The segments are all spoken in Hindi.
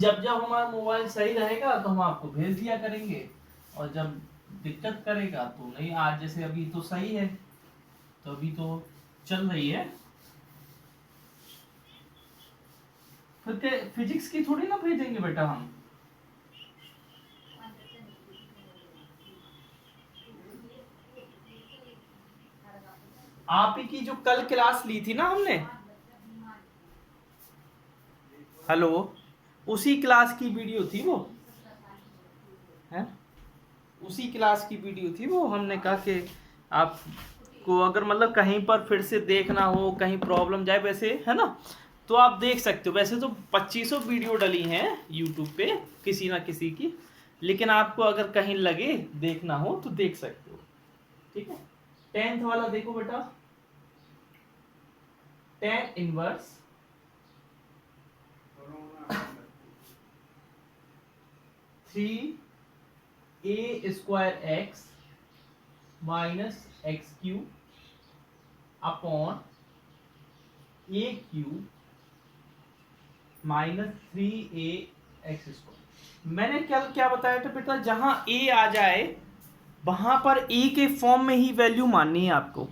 जब जब हमारा मोबाइल सही रहेगा तो हम आपको भेज दिया करेंगे, और जब दिक्कत करेगा तो नहीं। आज जैसे अभी तो सही है, तो अभी तो चल रही है। फिर फिजिक्स की थोड़ी ना भेजेंगे बेटा हम। आप ही की जो कल क्लास ली थी ना हमने, हेलो, उसी क्लास की वीडियो थी वो, है उसी क्लास की वीडियो थी वो। हमने कहा कि आपको अगर मतलब कहीं पर फिर से देखना हो, कहीं प्रॉब्लम जाए वैसे, है ना, तो आप देख सकते हो। वैसे तो 2500 वीडियो डली हैं यूट्यूब पे किसी ना किसी की, लेकिन आपको अगर कहीं लगे देखना हो तो देख सकते हो। ठीक है, 10th वाला देखो बेटा, tan inverse 3a square x minus x cube upon a cube minus 3a x square. मैंने क्या बताया था बेटा, जहां a आ जाए वहां पर a के फॉर्म में ही वैल्यू माननी है आपको।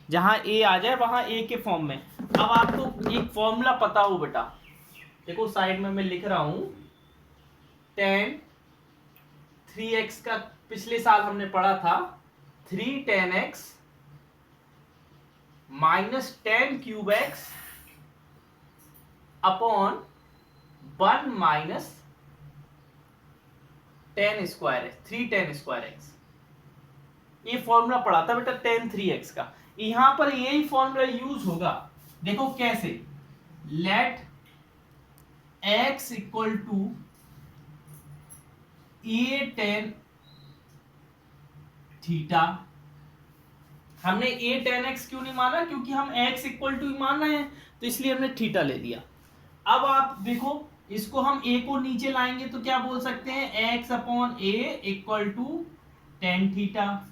जहां a आ जाए वहां a के फॉर्म में। अब आपको एक फॉर्मूला पता हो बेटा, देखो साइड में मैं लिख रहा हूं, tan 3x का पिछले साल हमने पढ़ा था, 3 tan x minus tan cube x upon 1 minus tan square x, 3 tan square x. ये फॉर्मूला पढ़ा था बेटा tan 3x का। यहां पर यही फॉर्मूला यूज होगा। देखो कैसे, let x equal to a tan theta. हमने a tan x क्यों नहीं माना, क्योंकि हम x इक्वल टू मान रहे हैं, तो इसलिए हमने थीटा ले लिया। अब आप देखो, इसको हम a को नीचे लाएंगे तो क्या बोल सकते हैं, x upon a equal to tan theta.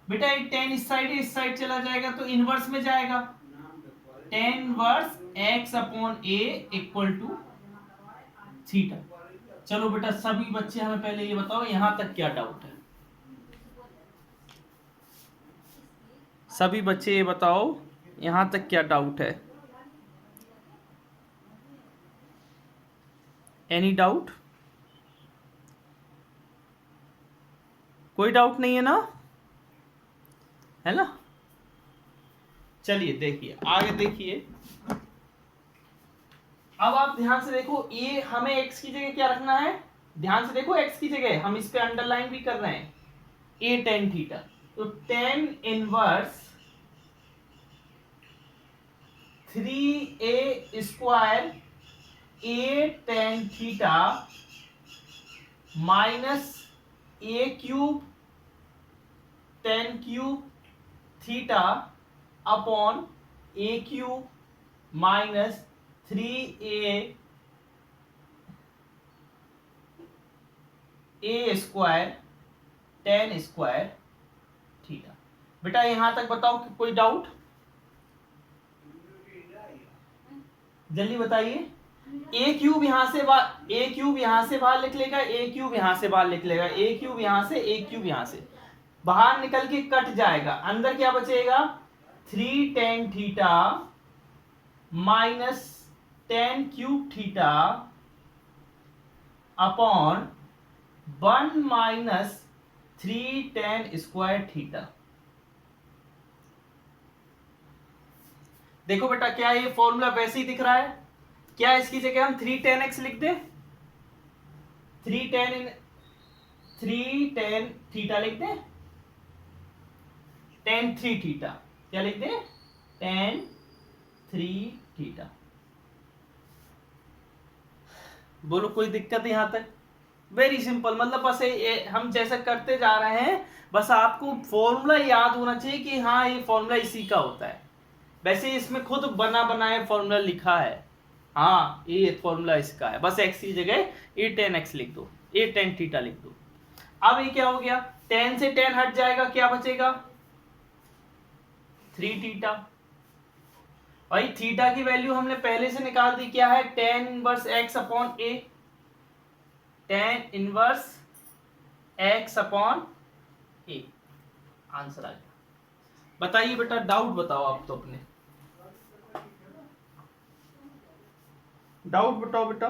बेटा एक tan इस साइड चला जाएगा तो इनवर्स में जाएगा, tan inverse x upon a equal to theta. चलो बेटा सभी बच्चे हमें पहले ये बताओ यहां तक क्या डाउट है। सभी बच्चे ये बताओ यहां तक क्या डाउट है। Any doubt? कोई डाउट नहीं है ना, है ना। चलिए देखिए आगे देखिए। अब आप ध्यान से देखो, ये हमें x की जगह क्या रखना है, ध्यान से देखो x की जगह हम इस पे अंडरलाइन भी कर रहे हैं, a tan थीटा। तो tan inverse 3a square a tan theta minus a cube tan cube theta upon a cube minus 3a square tan square theta. बेटा यहां तक बताओ कि कोई डाउट, जल्दी बताइए। a क्यूब यहां से बाहर, a क्यूब यहां से बाहर लिख लेगा, a क्यूब यहां से बाहर लिख लेगा, a क्यूब यहां से, a क्यूब यहां से बाहर निकल के कट जाएगा, अंदर क्या बचेगा, 3 tan theta minus tan cube theta upon 1 minus 3 tan square theta. देखो बेटा क्या ये फॉर्मूला वैसे ही दिख रहा है, क्या इसकी जगह हम 3 tan x लिख दें, 3 tan थीटा लिख दें, tan 3 थीटा, क्या लिख दें, tan 3 थीटा। बोलो कोई दिक्कत है यहां तक? वेरी सिंपल, मतलब बस हम जैसा करते जा रहे हैं, बस आपको फॉर्मूला याद होना चाहिए कि हाँ ये फॉर्मूला इसी का होता है। वैसे इसमें खुद बना बनाया फॉर्मूला लिखा है, हाँ ये फॉर्मूला इसका है, बस x की जगह a tan x लिख दो, a tan थीटा लिख दो। अब ये क्या हो गया, tan से tan हट जाएगा, क्या बचेगा, 3 थीटा। भाई थीटा की वैल्यू हमने पहले से निकाल दी, क्या है, tan inverse x upon a, tan inverse x upon a, answer आ गया। बताइए बेटा, डाउट बताओ आप तो अपने, डाउट बताओ बेटा।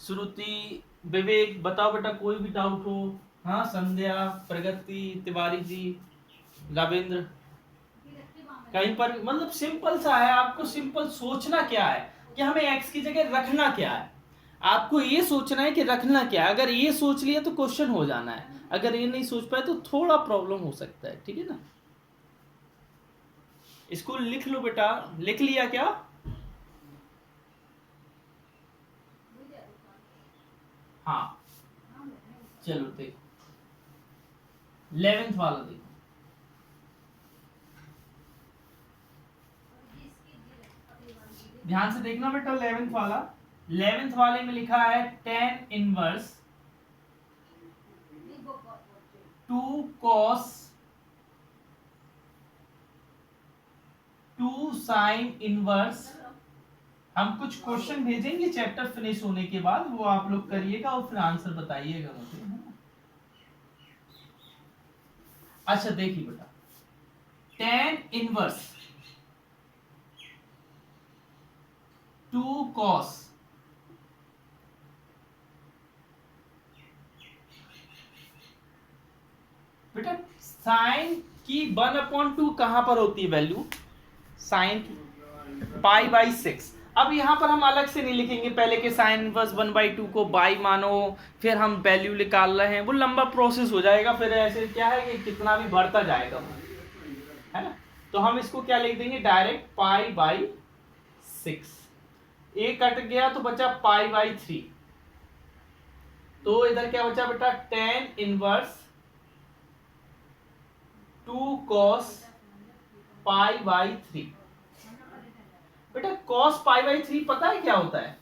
श्रुति, विवेक, बताओ बेटा कोई भी डाउट हो। हाँ, संध्या, प्रगति, तिवारी जी, रविंद्र, कहीं पर भी, मतलब सिंपल सा है, आपको सिंपल सोचना क्या है कि हमें एक्स की जगह रखना क्या है। आपको ये सोचना है कि रखना क्या है। अगर ये सोच लिया तो क्वेश्चन हो जाना है, अगर ये नहीं सोच पाए तो थोड़ा प्रॉब्लम हो सकता है, ठीक है ना। इसको लिख लो बेटा, लिख लिया क्या? हाँ, चलो देखो 11th वाला देखो, ध्यान से देखना बेटा 11th वाला। 11th वाले में लिखा है tan inverse 2 cos 2 sin inverse. हम कुछ क्वेश्चन भेजेंगे चैप्टर फिनिश होने के बाद, वो आप लोग करिएगा और फिर आंसर बताइएगा मुझे, है ना। अच्छा देखिए बेटा, tan इनवर्स 2 cos बेटा साइन की 1/2 कहां पर होती है वैल्यू, साइन की π/6। अब यहां पर हम अलग से नहीं लिखेंगे, पहले के साइन इनवर्स 1/2 को बाई मानो, फिर हम वैल्यू निकाल रहे हैं, वो लंबा प्रोसेस हो जाएगा, फिर ऐसे क्या है कि कितना भी बढ़ता जाएगा वो, है ना। तो हम इसको क्या लिख देंगे, डायरेक्ट π/6। ए कट गया तो बचा π/3, तो इधर क्या बचा बेटा, tan इनवर्स 2 cos π/3। बेटा cos π/3 पता है क्या होता है,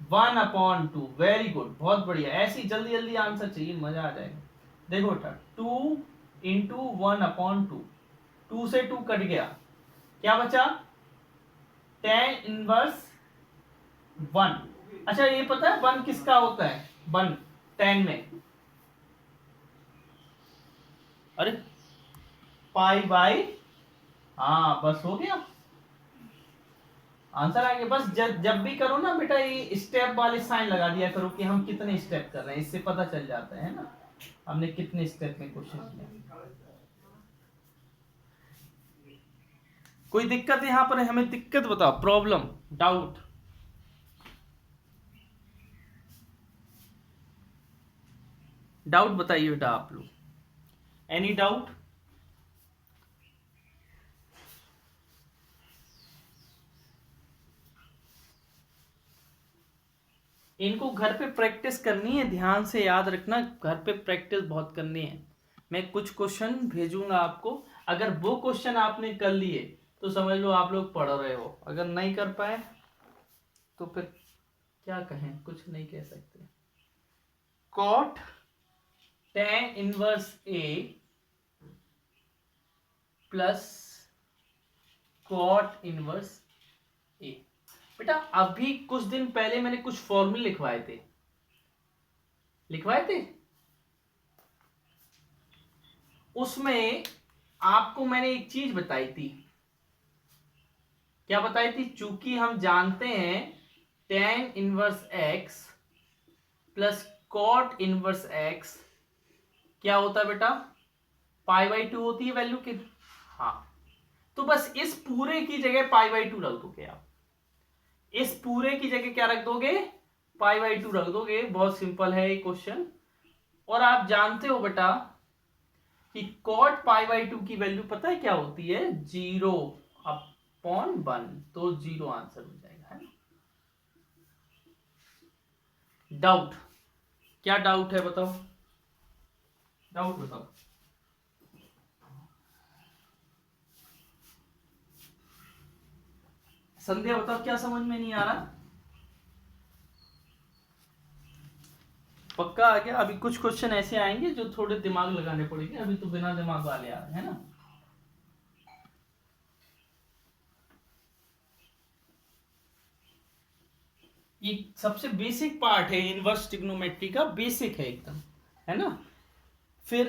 1/2। वेरी गुड, बहुत बढ़िया, ऐसी जल्दी जल्दी आंसर चाहिए, मजा आ जाएगा। देखो बेटा 2 इंटू 1/2, 2 से 2 कट गया, क्या बचा, tan इनवर्स 1। अच्छा ये पता है 1 किसका होता है, 1 tan में, अरे π/, हाँ बस हो गया, आंसर आ गया। बस जब भी करो ना बेटा, ये स्टेप वाले साइन लगा दिया करो कि हम कितने स्टेप कर रहे हैं, इससे पता चल जाता है ना हमने कितने स्टेप में क्वेश्चन किया। कोई दिक्कत यहां पर है, हमें दिक्कत बताओ, प्रॉब्लम, डाउट। डाउट बताइए बेटा आप लोग, एनी डाउट। इनको घर पे प्रैक्टिस करनी है, ध्यान से याद रखना, घर पे प्रैक्टिस बहुत करनी है। मैं कुछ क्वेश्चन भेजूंगा आपको, अगर वो क्वेश्चन आपने कर लिए तो समझ लो आप लोग पढ़ रहे हो, अगर नहीं कर पाए तो फिर क्या कहें, कुछ नहीं कह सकते। Cot tan inverse A plus cot inverse ए। बेटा अभी कुछ दिन पहले मैंने कुछ फॉर्मूले लिखवाए थे, उसमें आपको मैंने एक चीज बताई थी, क्या बताई थी, चूंकि हम जानते हैं tan inverse x plus cot inverse x क्या होता है बेटा, π/2 होती है वैल्यू की। हाँ, तो बस इस पूरे की जगह π/2 रख दोगे आप, इस पूरे की जगह क्या रख दोगे, π/2 रख दोगे। बहुत सिंपल है ये क्वेश्चन। और आप जानते हो बेटा कि cot π/2 की वैल्यू पता है क्या होती है, 0/1, तो 0 आंसर हो जाएगा, है ना। डाउट, क्या डाउट है बताओ, डाउट बताओ। संध्या बताओ, क्या समझ में नहीं आ रहा। पक्का आ गया। अभी कुछ क्वेश्चन ऐसे आएंगे जो थोड़े दिमाग लगाने पड़ेंगे, अभी तो बिना दिमाग वाले आ रहे हैं ना। ये सबसे बेसिक पार्ट है इनवर्स ट्रिग्नोमेट्री का, बेसिक है एकदम, है ना। फिर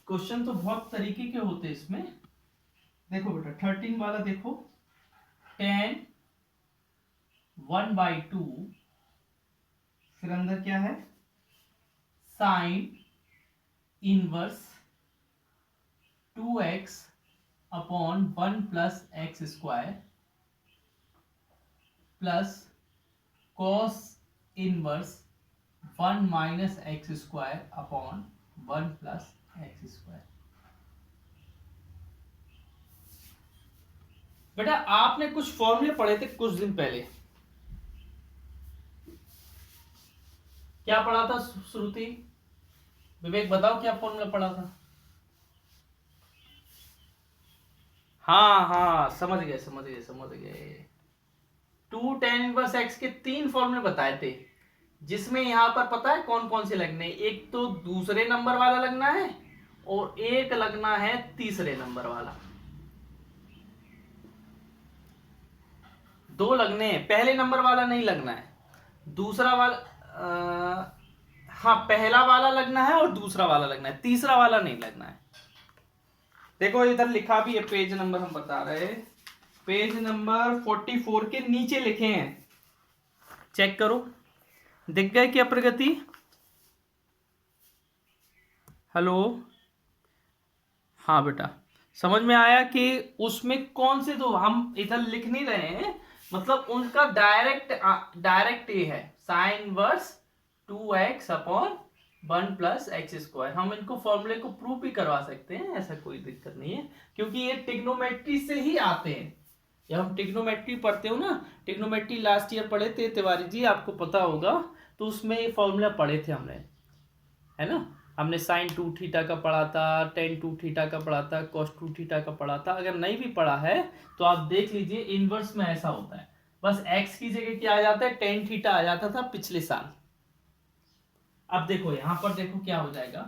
क्वेश्चन तो बहुत तरीके के होते हैं इसमें। देखो बेटा 13 वाला देखो, tan 1/2, फिर अंदर क्या है, sine inverse 2x upon 1 plus x square plus cos inverse 1 minus x square upon 1 plus x square. बेटा आपने कुछ फॉर्मूले पढ़े थे कुछ दिन पहले, क्या पढ़ा था श्रुति, विवेक बताओ क्या फॉर्मूला पढ़ा था। हाँ हाँ समझ गए समझ गए समझ गए। 2 tan इनवर्स x के 3 फॉर्मूले बताए थे, जिसमें यहां पर पता है कौन कौन से लगने, एक तो दूसरे नंबर वाला लगना है और एक लगना है तीसरे नंबर वाला। दो लगने हैं, पहले नंबर वाला नहीं लगना है, दूसरा वाला हाँ पहला वाला लगना है और दूसरा वाला लगना है, तीसरा वाला नहीं लगना है। देखो इधर लिखा भी है, पेज नंबर हम बता रहे हैं, पेज नंबर 44 के नीचे लिखे हैं, चेक करो, दिख गए क्या प्रगति। हेलो, हाँ बेटा समझ में आया कि उसमें कौन से दो हम इधर लिख नहीं रहे हैं, मतलब उनका डायरेक्ट ये है sine inverse 2x upon 1 plus x square. हम इनको फॉर्मूले को प्रूव भी करवा सकते हैं, ऐसा कोई दिक्कत नहीं है, क्योंकि ये ट्रिग्नोमेट्री से ही आते हैं। जब हम ट्रिग्नोमेट्री पढ़ते हो ना, ट्रिग्नोमेट्री लास्ट ईयर पढ़े थे तिवारी जी, आपको पता होगा, तो उसमें ये फॉर्मूला पढ़े थे हमने, है ना। हमने साइन 2 थीटा का पढ़ा था, टेन 2 थीटा का पढ़ा था, कॉस 2 थीटा का पढ़ा था। अगर नहीं भी पढ़ा है तो आप देख लीजिए, इनवर्स में ऐसा होता है, बस x की जगह क्या आ जाता है, टेन थीटा आ जाता था पिछले साल। अब देखो यहां पर देखो क्या हो जाएगा,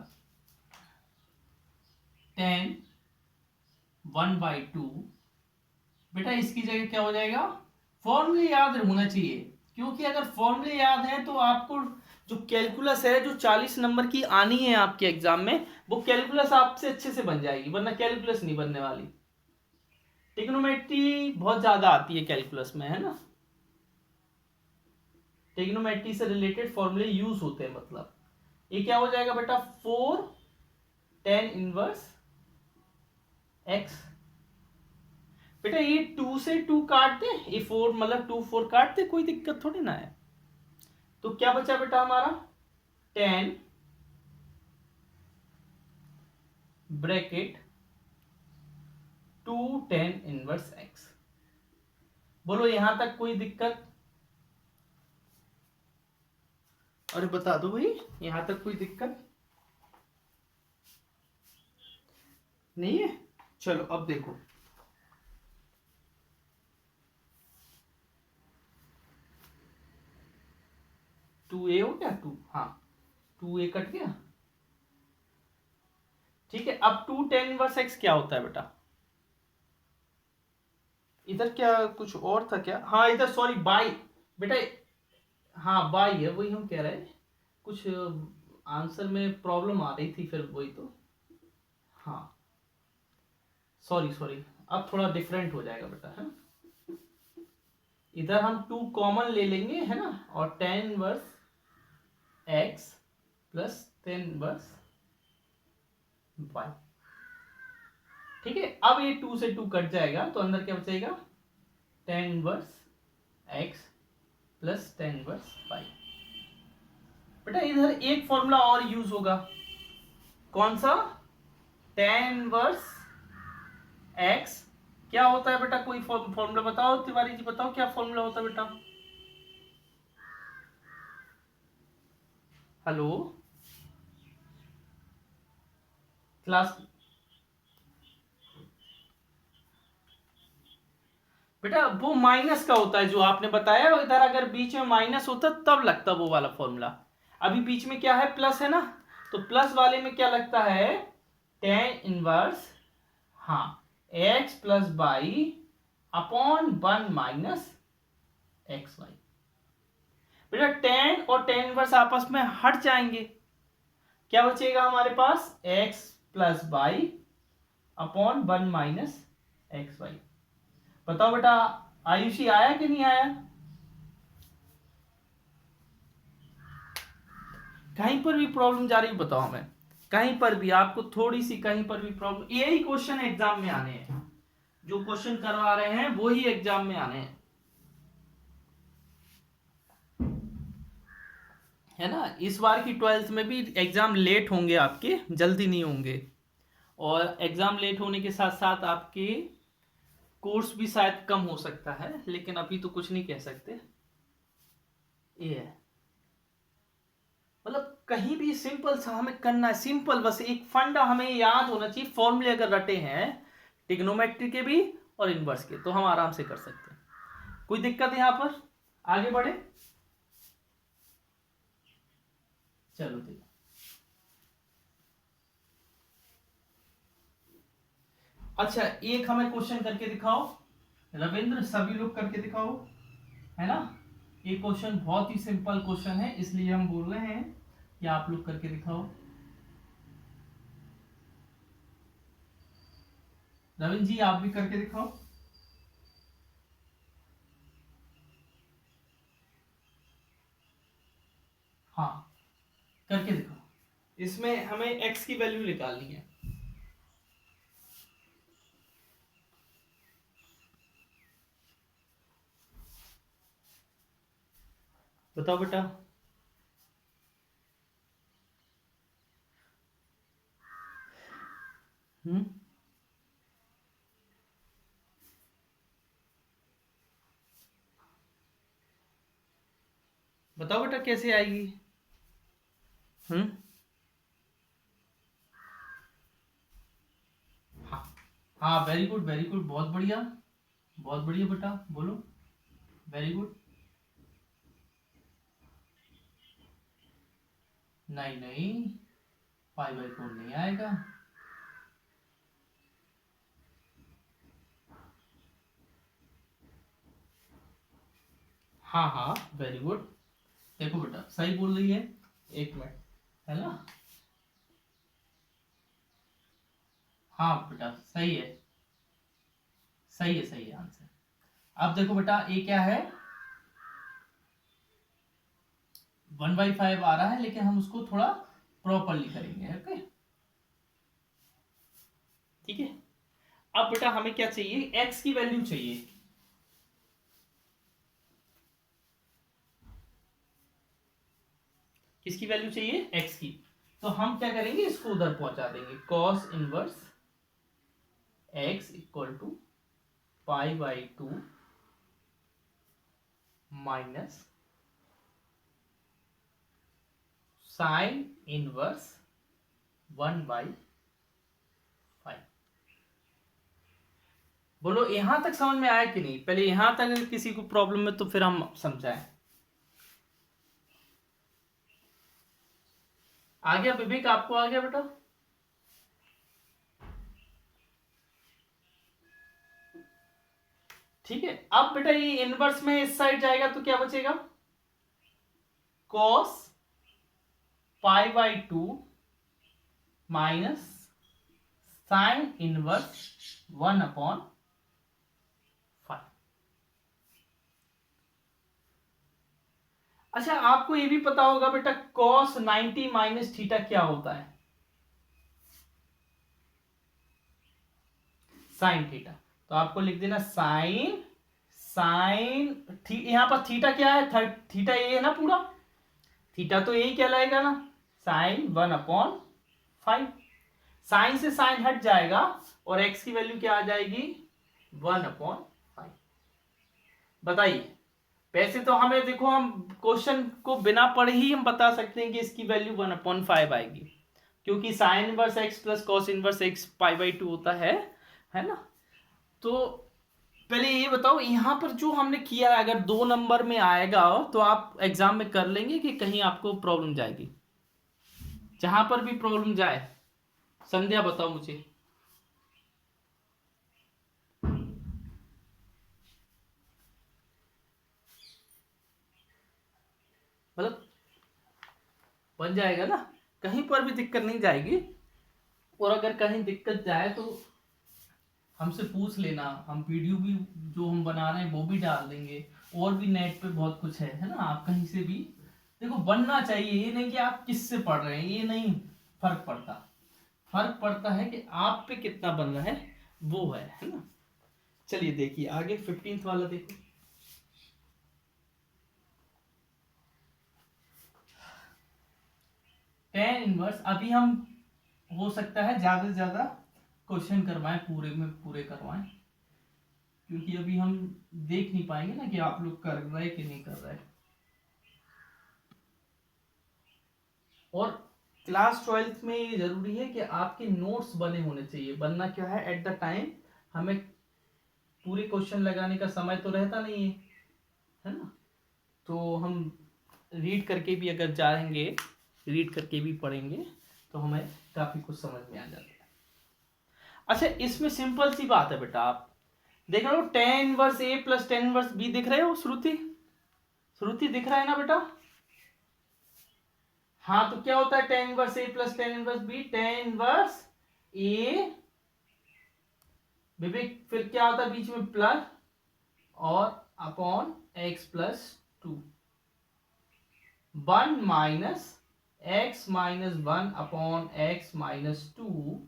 tan 1/2, बेटा इसकी जगह क्या हो जाएगा, फॉर्मूले याद होना चाहिए, क्योंकि अगर फॉर्मूले याद है तो आपको जो कैलकुलस है जो 40 नंबर की आनी है आपके एग्जाम में, वो कैलकुलस आपसे अच्छे से बन जाएगी, वरना कैलकुलस नहीं बनने वाली। ट्रिग्नोमेट्री बहुत ज्यादा आती है कैलकुलस में, है ना, ट्रिग्नोमेट्री से रिलेटेड फॉर्मूले यूज होते हैं। मतलब ये क्या हो जाएगा बेटा, 4 tan इनवर्स x, बेटा ये 2 से 2 काट दे, ये 4 मतलब 2 4 काट दे, कोई दिक्कत थोड़ी ना है। तो क्या बचा बेटा हमारा, tan bracket 2 tan inverse x। बोलो यहां तक कोई दिक्कत, अरे बता दो भाई, यहां तक कोई दिक्कत नहीं है। चलो अब देखो, 2a हो गया, 2 हाँ 2a कट गया, ठीक है। अब 2 tan इनवर्स x क्या होता है बेटा, इधर क्या कुछ और था क्या, हाँ इधर सॉरी बाई, बेटा हाँ बाई है, वही हम कह रहे हैं, कुछ आंसर में प्रॉब्लम आ रही थी, फिर वही तो, हाँ सॉरी सॉरी, अब थोड़ा डिफरेंट हो जाएगा बेटा, है इधर हम 2 कॉमन ले लेंगे, है ना, और tan inverse x plus tan inverse y, ठीक है। अब ये 2 से 2 कट जाएगा, तो अंदर क्या बचेगा, tan inverse x plus tan inverse y। बेटा इधर एक फॉर्मूला और यूज होगा, कौन सा, tan इनवर्स x क्या होता है बेटा, कोई फॉर्मूला बताओ तिवारी जी, बताओ क्या फॉर्मूला होता है बेटा। हेलो क्लास, बेटा वो माइनस का होता है जो आपने बताया, इधर अगर बीच में माइनस होता तब लगता वो वाला फॉर्मूला। अभी बीच में क्या है, प्लस है ना, तो प्लस वाले में क्या लगता है, tan इनवर्स, हाँ, x plus y upon 1 minus x y. बेटा tan और tan इनवर्स आपस में हट जाएंगे, क्या बचेगा हमारे पास, x plus y upon 1 minus x y. बताओ बेटा आयुषी आया कि नहीं आया? कहीं पर भी प्रॉब्लम जा रही बताओ हमें, कहीं पर भी आपको थोड़ी सी कहीं पर भी प्रॉब्लम, यही क्वेश्चन एग्जाम में आने हैं, जो क्वेश्चन करवा रहे हैं वो ही एग्जाम में आने हैं, है ना। इस बार की 12th में भी एग्जाम लेट होंगे आपके, जल्दी नहीं होंगे, और एग्जाम लेट होने के साथ साथ आपके कोर्स भी शायद कम हो सकता है, लेकिन अभी तो कुछ नहीं कह सकते। ये है मतलब कहीं भी सिंपल सा हमें करना है, सिंपल बस एक फंडा हमें याद होना चाहिए, फॉर्मूले अगर रटे हैं ट्रिग्नोमेट्री के भी और इनवर्स के, तो हम आराम से कर सकते हैं। कोई दिक्कत है यहां पर, आगे बढ़े, चलो देखो। अच्छा एक हमें क्वेश्चन करके दिखाओ रविंद्र, सभी लोग करके दिखाओ, है ना। ये क्वेश्चन बहुत ही सिंपल क्वेश्चन है, इसलिए हम बोल रहे हैं कि आप लोग करके दिखाओ। रविंद्र जी आप भी करके दिखाओ। हाँ करके दिखाओ, इसमें हमें x की वैल्यू निकालनी है। बताओ बेटा। बताओ बेटा कैसे आएगी। हम्म हाँ हाँ, वेरी गुड वेरी गुड, बहुत बढ़िया, बहुत बढ़िया बेटा, बोलो, वेरी गुड। नहीं नहीं, 5/4 नहीं आएगा। हाँ हाँ वेरी गुड, देखो बेटा सही बोल रही है, एक मिनट, है ना। हाँ बेटा सही है, सही है, सही है आंसर। अब देखो बेटा ये क्या है, 1/5 आ रहा है, लेकिन हम उसको थोड़ा प्रॉपरली करेंगे, ओके, ठीक है। अब बेटा हमें क्या चाहिए, x की वैल्यू चाहिए, किसकी वैल्यू चाहिए, x की। तो हम क्या करेंगे, इसको उधर पहुंचा देंगे, cos inverse x equal to π/2 minus sine inverse 1/5। बोलो यहां तक समझ में आया कि नहीं, पहले यहां तक अगर किसी को प्रॉब्लम है तो फिर हम समझाएं। आ गया विवेक, आपको आ गया बेटा। ठीक है, अब बेटा ये इनवर्स में इस साइड जाएगा तो क्या बचेगा, cos π/2 माइनस साइन इनवर्स 1/5। अच्छा आपको ये भी पता होगा बेटा cos 90 माइनस थीटा क्या होता है, साइन थीटा। तो आपको लिख देना साइन, यहां पर थीटा क्या है, थीटा ये है ना पूरा, थीटा तो यही कहलाएगा ना, साइन 1/5। साइन से साइन हट जाएगा और एक्स की वैल्यू क्या आ जाएगी, 1/5। बताइए, वैसे तो हमें देखो हम क्वेश्चन को बिना पढ़े ही हम बता सकते हैं कि इसकी वैल्यू 1/5 आएगी, क्योंकि sine inverse x plus cos inverse x π/2 होता है ना। तो पहले ये बताओ, यहाँ पर जो हमने किया है अगर 2 नंबर में आएगा तो आप एग्जाम में कर लेंगे कि कहीं आपको प्रॉब्लम जाएगी? जहां पर भी प्रॉब्लम जाए, संध्या बताओ मुझे। मतलब बन जाएगा ना, कहीं पर भी दिक्कत नहीं जाएगी। और अगर कहीं दिक्कत जाए तो हमसे पूछ लेना, हम वीडियो भी जो हम बना रहे हैं वो भी डाल देंगे। और भी नेट पे बहुत कुछ है ना, आप कहीं से भी देखो। बनना चाहिए, ये नहीं कि आप किससे पढ़ रहे हैं, ये नहीं फर्क पड़ता। फर्क पड़ता है कि आप पे कितना बन रहा है, वो है ना। चलिए देखिए आगे 15th वाला देखो। टेन इनवर्स, अभी हम हो सकता है ज्यादा से ज्यादा क्वेश्चन करवाएं, पूरे में पूरे करवाएं, क्योंकि अभी हम देख नहीं पाएंगे ना कि आप लोग कर रहे कि नहीं कर रहे। और क्लास 12th में ये जरूरी है कि आपके नोट्स बने होने चाहिए। बनना क्या है, एट द टाइम हमें पूरे क्वेश्चन लगाने का समय तो रहता नहीं है ना। तो हम रीड करके भी अगर जाएंगे, रीड करके भी पढ़ेंगे तो हमें काफी कुछ समझ में आ जाता है। अच्छा, इसमें सिंपल सी बात है बेटा, आप देख रहे हो ten inverse A plus tan inverse B दिख रहे हो? श्रुति, श्रुति दिख रहा है ना बेटा? हाँ, तो क्या होता है tan inverse A plus tan inverse B? Tan inverse A, Vivek फिर क्या होता है बीच में? प्लस और upon x plus 2, 1 minus x minus 1 upon x minus 2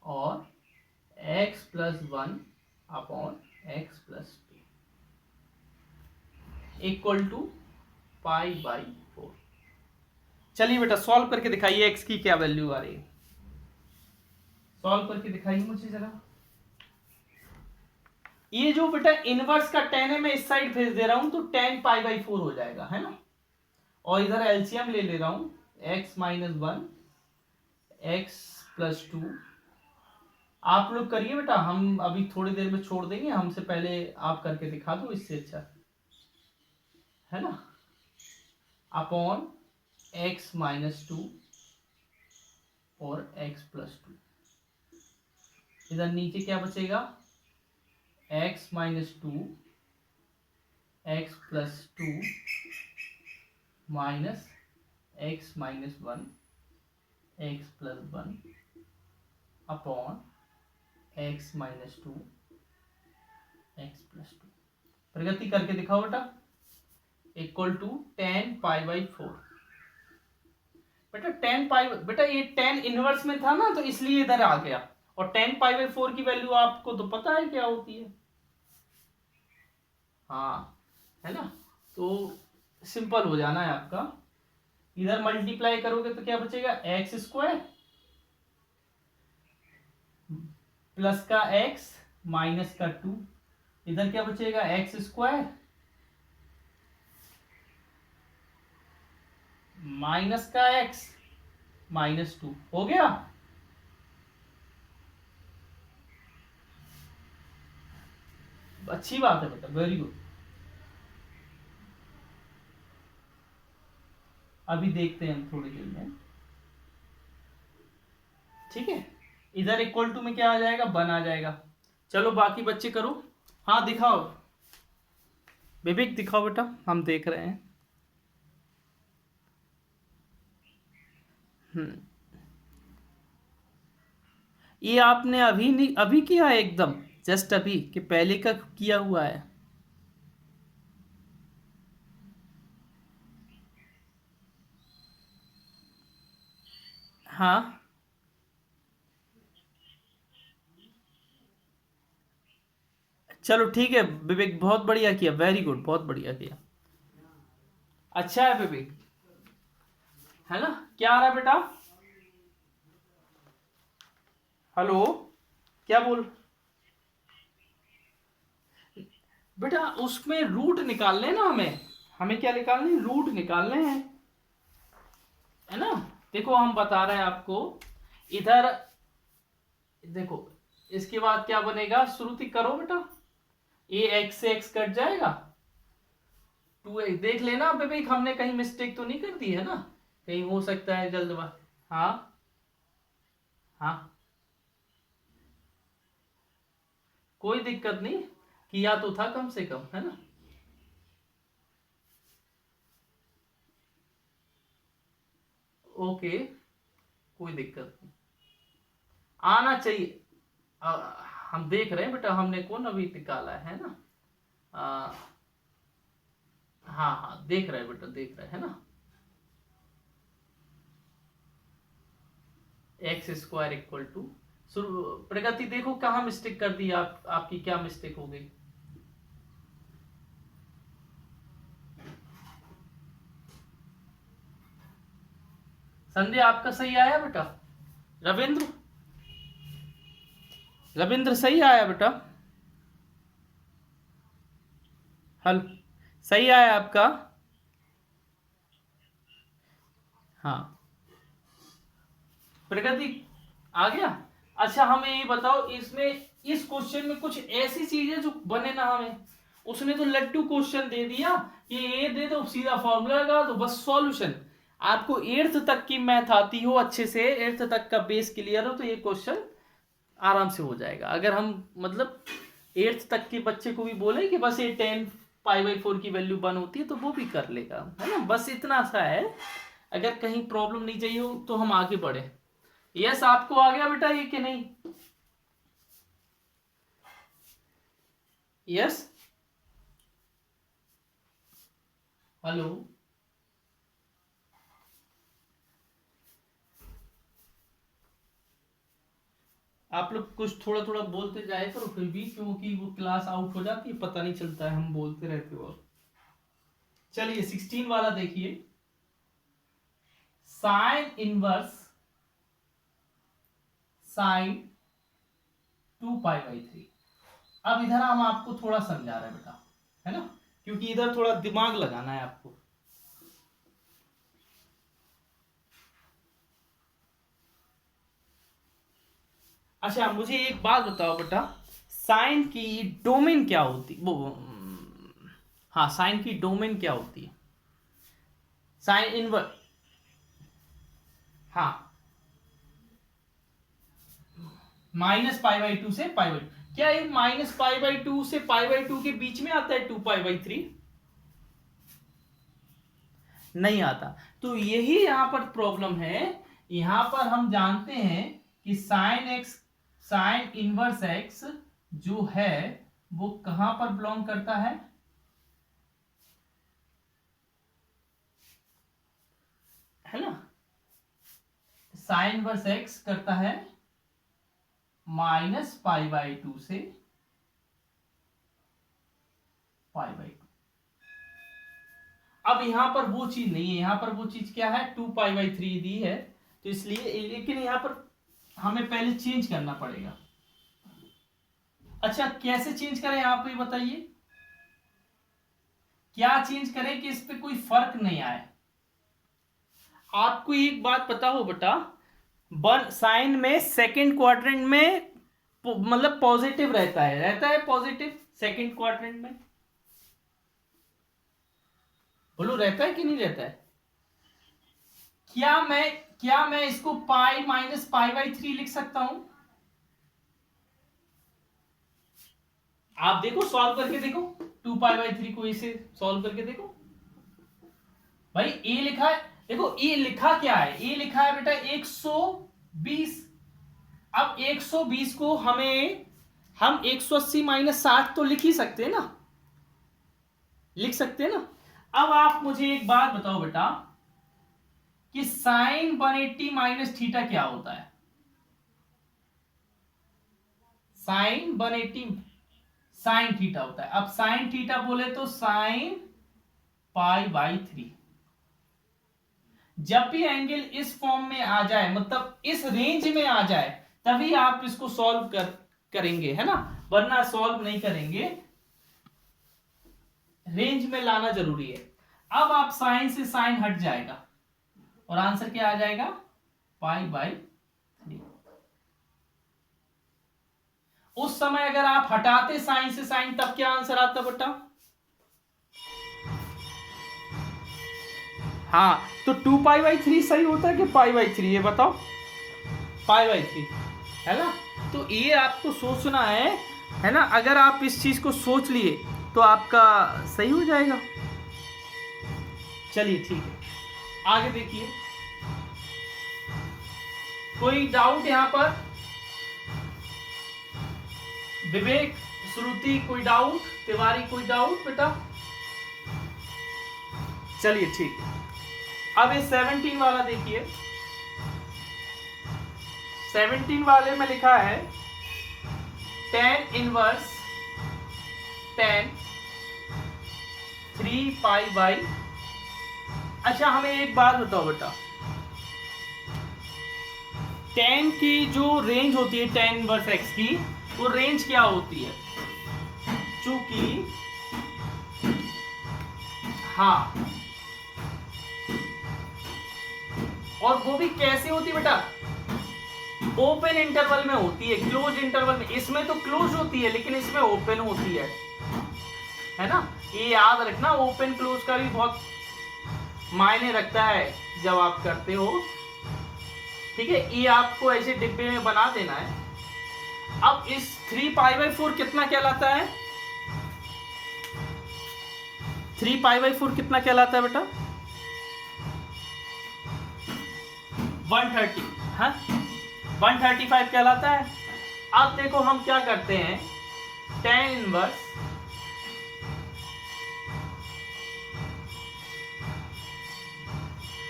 और x plus 1 upon x plus 2 equal to pi by 4। चलिए बेटा सॉल्व करके दिखाइए, एक्स की क्या वैल्यू आ रही है, सॉल्व करके दिखाइए मुझे जरा। ये जो बेटा इनवर्स का टेन है मैं इस साइड भेज दे रहा हूं तो टेन पाई बाई 4 हो जाएगा, है ना। और इधर एलसीएम ले रहा हूं, एक्स माइनस 1 एक्स प्लस 2। आप लोग करिए बेटा, हम अभी थोड़ी देर में छोड़ देंगे, हमसे पहले आप करके दिखा दो, इससे अच्छा है ना। अपॉन एक्स माइनस 2 और एक्स प्लस 2, इधर नीचे क्या बचेगा? X minus 2 x plus 2 minus x minus 1 x plus 1 upon x minus 2 x plus 2। प्रगति करके दिखाओ बेटा, इक्वल टू 10 पाई बाई 4। बेटा 10 पाई, बेटा ये 10 इनवर्स में था ना तो इसलिए इधर आ गया। और 10 पाई बाई 4 की वैल्यू आपको तो पता है क्या होती है, हाँ है ना। तो सिंपल हो जाना है आपका। इधर मल्टीप्लाई करोगे तो क्या बचेगा? एक्स स्क्वायर प्लस का एक्स माइनस का 2, इधर क्या बचेगा? एक्स स्क्वायर माइनस का एक्स माइनस 2 हो गया। अच्छी बात है बेटा, वेरी गुड। अभी देखते हैं हम थोड़ी देर में, ठीक है। इधर इक्वल टू में क्या आ जाएगा? 1 आ जाएगा। चलो बाकी बच्चे करो, हाँ दिखाओ विवेक, दिखाओ बेटा, हम देख रहे हैं। ये आपने अभी नहीं, अभी किया है एकदम जस्ट अभी कि पहले का किया हुआ है? हाँ चलो ठीक है विवेक, बहुत बढ़िया किया, वेरी गुड, बहुत बढ़िया किया, अच्छा है विवेक, है ना। क्या आ रहा है बेटा? हेलो, क्या बोल? बेटा उसमें रूट निकालने ना, हमें हमें क्या निकालने? रूट निकालने हैं, है ना। देखो हम बता रहे हैं आपको, इधर देखो, इसके बाद क्या बनेगा? श्रुति करो बेटा, ए एक्स से एक्स कट जाएगा, 2x देख लेना बेबी, हमने कहीं मिस्टेक तो नहीं कर दी है ना, कहीं हो सकता है जल्दबाज। हाँ हाँ, कोई दिक्कत नहीं, किया तो था कम से कम, है ना। ओके, कोई दिक्कत नहीं, आना चाहिए। आ, हम देख रहे हैं बेटा, हमने कौन अभी निकाला है ना। आ, हाँ हाँ, देख रहे हैं बेटा, देख रहे हैं ना। एक्स स्क्वायर इक्वल टू, प्रगति देखो कहाँ मिस्टेक कर दी आप, आपकी क्या मिस्टेक हो गई। संजय आपका सही आया बेटा, रविंद्र, रविंद्र सही आया बेटा, हल सही आया आपका। हाँ, प्रगति आ गया। अच्छा हमें ये बताओ, इसमें इस क्वेश्चन में कुछ ऐसी चीजें जो बने ना हमें, उसने तो लट्टू क्वेश्चन दे दिया कि ये दे दो सीधा फॉर्मूला लगा दो बस सॉल्यूशन। आपको एट्थ तक की मैथ आती हो अच्छे से, एट्थ तक का बेस क्लियर हो, तो ये क्वेश्चन आराम से हो जाएगा। अगर हम मतलब एट्थ तक के बच्चे को भी बोले कि बस ये 10 π/4 की वैल्यू 1 होती है तो वो भी कर लेगा, है ना। बस इतना सा है, अगर कहीं प्रॉब्लम नहीं चाहिए हो तो हम आगे बढ़े। यस, आपको आ गया बेटा ये कि नहीं। यस, हेलो, आप लोग कुछ थोड़ा थोड़ा बोलते जाए करो फिर भी, क्योंकि वो क्लास आउट हो जाती है, पता नहीं चलता है, हम बोलते रहते हो। चलिए 16 वाला देखिए, साइन इनवर्स साइन 2π/3। अब इधर हम आपको थोड़ा समझा रहे हैं बेटा, है ना, क्योंकि इधर थोड़ा दिमाग लगाना है आपको। अच्छा मुझे एक बात बताओ बेटा, साइन की डोमेन क्या होती वो, हाँ साइन की डोमेन क्या होती है, साइन इनवर्स, हाँ -π/2 से π/2, क्या ये -π/2 से π/2 के बीच में आता है 2π/3? नहीं आता। तो यही यहां पर प्रॉब्लम है। यहां पर हम जानते हैं कि साइन इनवर्स एक्स जो है वो कहां पर बिलोंग करता है ना। साइन इनवर्स एक्स करता है -π/2 से π/2। अब यहां पर वो चीज नहीं है, यहां पर वो चीज क्या है, 2π/3 दी है, तो इसलिए, लेकिन यहां पर हमें पहले चेंज करना पड़ेगा। अच्छा कैसे चेंज करें आप ही बताइए, क्या चेंज करें कि इस पे कोई फर्क नहीं आए। आपको एक बात पता हो बेटा, साइन में सेकंड क्वाड्रेंट में मतलब पॉजिटिव रहता है पॉजिटिव सेकंड क्वाड्रेंट में, बोलो रहता है कि नहीं रहता है। क्या मैं इसको पाई -π/3 लिख सकता हूं। आप देखो सॉल्व करके देखो, 2π/3 को इसे सॉल्व करके देखो। भाई ए लिखा है, देखो ए लिखा क्या है, ए लिखा है बेटा 120। अब 120 को हम 180 -60 तो लिख ही सकते हैं ना, लिख सकते हैं ना। अब आप मुझे एक बात बताओ बेटा कि साइन 180 माइनस थीटा क्या होता है। साइन 180 साइन थीटा होता है। अब साइन थीटा बोले तो साइन π/3। जब भी एंगल इस फॉर्म में आ जाए, मतलब इस रेंज में आ जाए, तभी आप इसको सॉल्व करेंगे, है ना, वरना सॉल्व नहीं करेंगे। रेंज में लाना जरूरी है। अब आप साइन से साइन हट जाएगा और आंसर क्या आ जाएगा, π/3। उस समय अगर आप हटाते साइन से साइन, तब क्या आंसर आता बेटा? हाँ, तो 2π/3 सही होता है कि π/3, ये बताओ। π/3 है ना। तो ये आपको सोचना है ना। अगर आप इस चीज को सोच लिए तो आपका सही हो जाएगा। चलिए ठीक है, आगे देखिए, कोई डाउट यहां पर? विवेक, श्रुति, कोई डाउट? तिवारी, कोई डाउट बेटा? चलिए ठीक है, अब ये 17 वाला देखिए। 17 वाले में लिखा है tan इनवर्स tan 3π/। अच्छा, हमें एक बात बताओ बेटा, tan की जो रेंज होती है tan इनवर्स x की, वो रेंज क्या होती है? चूंकि हाँ, और वो भी कैसे होती है बेटा? ओपन इंटरवल में होती है, क्लोज इंटरवल में। इसमें तो क्लोज होती है लेकिन इसमें ओपन होती है ना। ये याद रखना, ओपन क्लोज का भी बहुत मायने रखता है जब आप करते हो, ठीक है। ये आपको ऐसे डिब्बे में बना देना है। अब इस 3π/4 कितना कहलाता है? 3π/4 कितना कहलाता है बेटा? 130, हाँ 135 कहलाता है। अब देखो हम क्या करते हैं, tan इनवर्स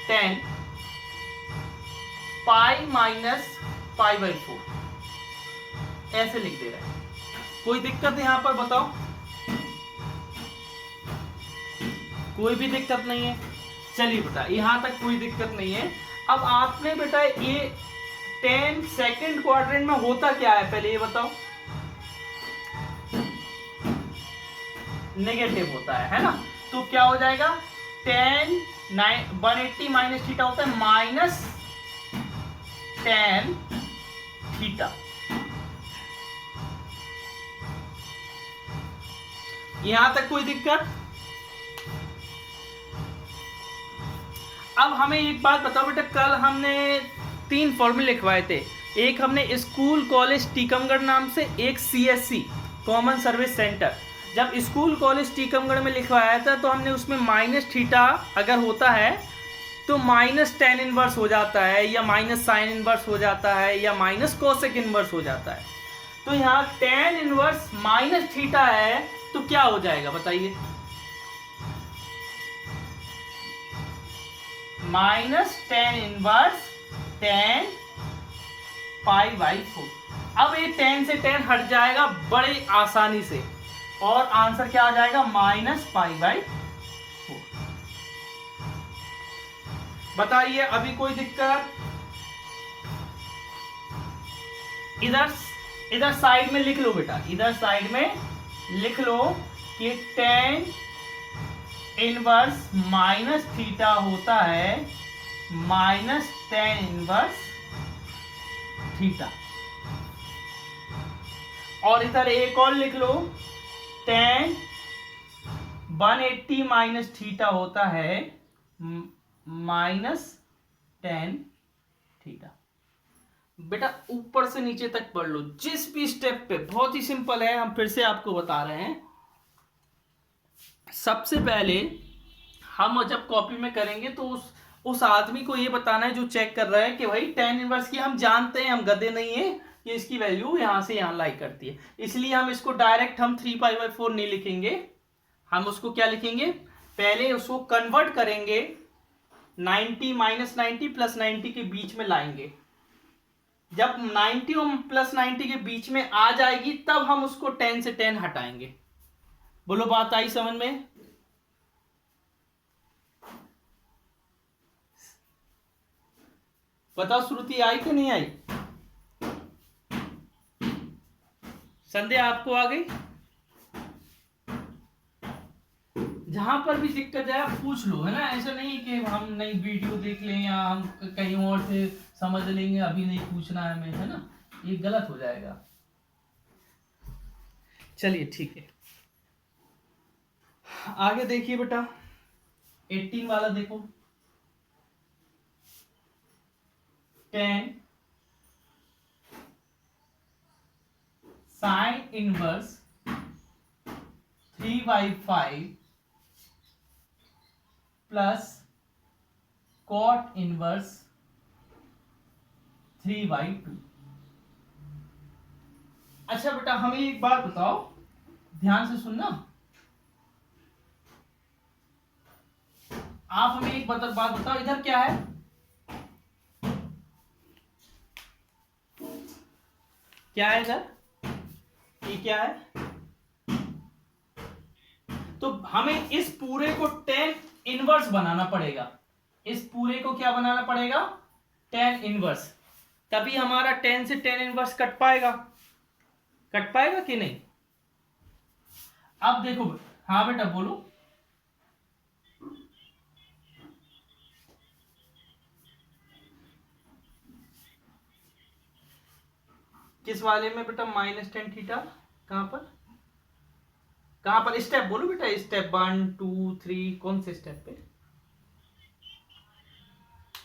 tan π-π/4 ऐसे लिख दे रहे हैं। कोई दिक्कत यहां पर बताओ? कोई भी दिक्कत नहीं है। चलिए बेटा, यहां तक कोई दिक्कत नहीं है। अब आपने बेटा ये tan सेकंड क्वाड्रेंट में होता क्या है, पहले ये बताओ। नेगेटिव होता है ना। तो क्या हो जाएगा, tan 180 माइनस थीटा होता है माइनस tan थीटा। यहां तक कोई दिक्कत? अब हमें एक बात बताओ बेटा, कल हमने 3 फॉर्मूले लिखवाए थे। एक हमने स्कूल कॉलेज टीकमगढ़ नाम से, एक CSC कॉमन सर्विस सेंटर। जब स्कूल कॉलेज टीकमगढ़ में लिखवाया था तो हमने उसमें माइनस थीटा अगर होता है तो माइनस tan इनवर्स हो जाता है, या माइनस साइन इनवर्स हो जाता है, या माइनस कोसेक इनवर्स हो जाता है। तो यहाँ tan इनवर्स माइनस थीटा है तो क्या हो जाएगा बताइए? Minus tan inverse tan π/4। अब ये tan से tan हट जाएगा बड़े आसानी से, और आंसर क्या आ जाएगा? माइनस π/4। बताइए, अभी कोई दिक्कत? इधर साइड में लिख लो बेटा, इधर साइड में लिख लो कि tan इनवर्स माइनस थीटा होता है माइनस tan इनवर्स थीटा। और इधर एक और लिख लो, tan 180 माइनस थीटा होता है माइनस tan थीटा। बेटा ऊपर से नीचे तक पढ़ लो, जिस भी स्टेप पे। बहुत ही सिंपल है, हम फिर से आपको बता रहे हैं। सबसे पहले हम जब कॉपी में करेंगे तो उस आदमी को ये बताना है जो चेक कर रहा है कि भाई tan इनवर्स की हम जानते हैं, हम गधे नहीं है, कि इसकी वैल्यू यहां से यहां लाई करती है। इसलिए हम इसको डायरेक्ट हम 3π/4 नहीं लिखेंगे, हम उसको क्या लिखेंगे, पहले उसको कन्वर्ट करेंगे, 90 माइनस 90 प्लस 90 के बीच में लाएंगे। जब 90 और प्लस 90 के बीच में आ जाएगी तब हम उसको 10 से 10 हटाएंगे। बोलो, बात आई समझ में? बताओ श्रुति, आई कि नहीं आई? संध्या, आपको आ गई? जहां पर भी दिक्कत है आप पूछ लो, है ना। ऐसा नहीं कि हम नई वीडियो देख लें या हम कहीं और से समझ लेंगे, अभी नहीं पूछना है हमें, है ना, ये गलत हो जाएगा। चलिए ठीक है, आगे देखिए बेटा 18 वाला देखो, 10 sine inverse 3/5 plus cot inverse 3/2। अच्छा बेटा हमें एक बात बताओ, ध्यान से सुनना, आप हमें एक बात बताओ, इधर क्या है, क्या है इधर, ये क्या है, तो हमें इस पूरे को tan इनवर्स बनाना पड़ेगा, इस पूरे को क्या बनाना पड़ेगा, tan इनवर्स, तभी हमारा tan से tan इनवर्स कट पाएगा, कट पाएगा कि नहीं। अब देखो, हाँ बेटा बोलो, किस वाले में बेटा, -tan थीटा, कहां पर, कहां पर, स्टेप बोलो बेटा, स्टेप 1 2 3, कौन से स्टेप पे,